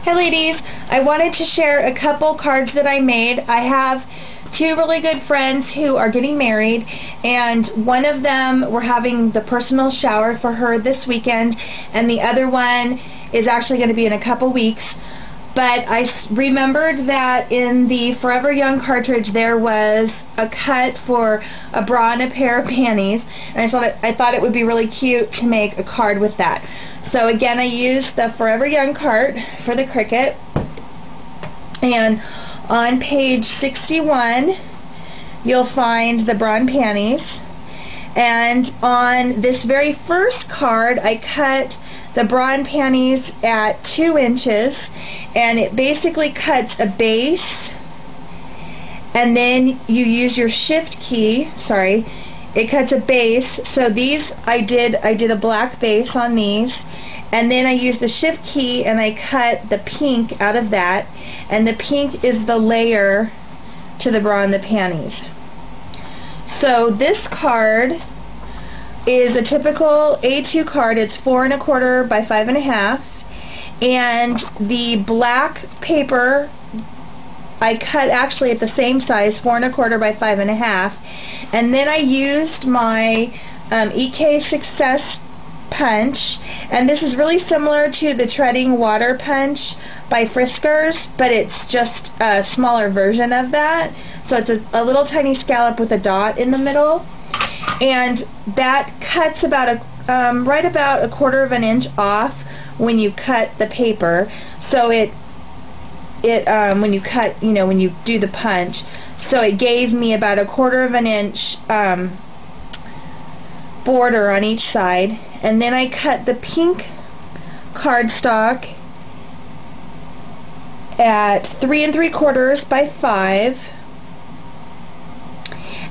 Hi ladies, I wanted to share a couple cards that I made. I have two really good friends who are getting married, and one of them, we're having the personal shower for her this weekend, and the other one is actually going to be in a couple weeks. But I remembered that in the Forever Young cartridge there was a cut for a bra and a pair of panties, and I thought it would be really cute to make a card with that. So again, I used the Forever Young cart for the Cricut, and on page 61 you'll find the bra and panties, and on this very first card I cut the bra and panties at 2 inches, and it basically cuts a base, and then you use your shift key, it cuts a base. So these I did a black base on these, and then I used the shift key and I cut the pink out of that, and the pink is the layer to the bra and the panties. So this card is a typical A2 card. It's 4 1/4 by 5 1/2, and the black paper I cut actually at the same size, 4 1/4 by 5 1/2, and then I used my EK Success punch, and this is really similar to the Treading Water punch by Friskers, but it's just a smaller version of that. So it's a little tiny scallop with a dot in the middle, and that cuts about right about 1/4 inch off when you cut the paper. So when you cut, when you do the punch, so it gave me about 1/4 inch border on each side. And then I cut the pink cardstock at 3 3/4 by 5,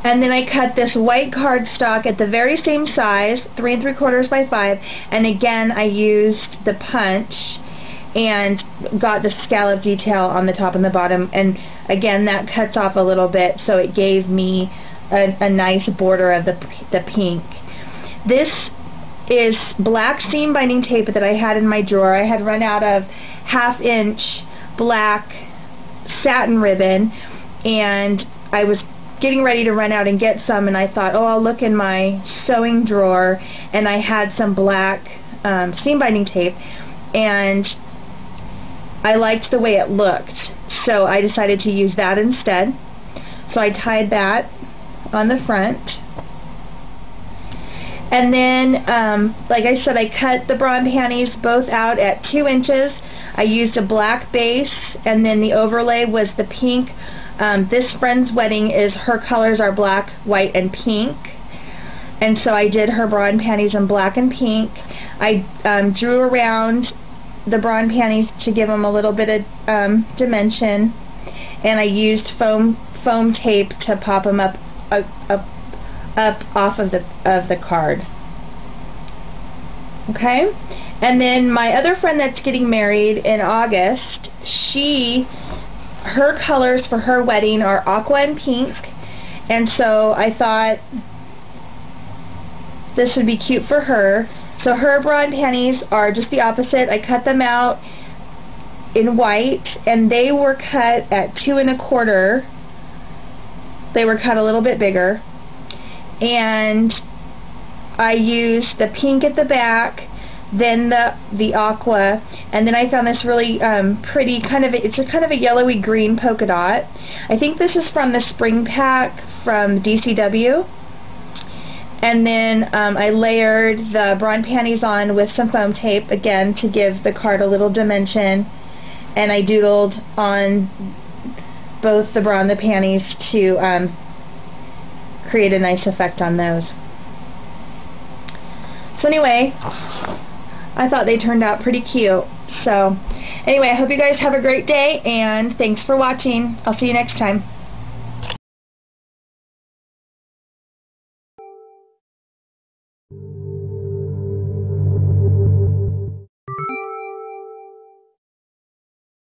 and then I cut this white cardstock at the very same size, 3 3/4 by 5, and again I used the punch and got the scallop detail on the top and the bottom, and again that cuts off a little bit, so it gave me a nice border of the pink. This is black seam binding tape that I had in my drawer. I had run out of 1/2 inch black satin ribbon, and I was getting ready to run out and get some, and I thought, oh, I'll look in my sewing drawer, and I had some black seam binding tape, and I liked the way it looked, so I decided to use that instead. So I tied that on the front. And then, like I said, I cut the bra and panties both out at 2 inches. I used a black base, and then the overlay was the pink. This friend's wedding her colors are black, white, and pink. And so I did her bra and panties in black and pink. I drew around the bra and panties to give them a little bit of dimension, and I used foam tape to pop them up off of the card. Okay, and then my other friend that's getting married in August, her colors for her wedding are aqua and pink, and so I thought this would be cute for her. So her bra and panties are just the opposite. I cut them out in white, and they were cut at 2 1/4. They were cut a little bit bigger, and I used the pink at the back, then the aqua, and then I found this really pretty it's kind of a yellowy green polka dot. I think this is from the spring pack from DCW. And then I layered the bra and panties on with some foam tape, again to give the card a little dimension, and I doodled on both the bra and the panties to create a nice effect on those. So anyway, I thought they turned out pretty cute. So anyway, I hope you guys have a great day, and thanks for watching. I'll see you next time.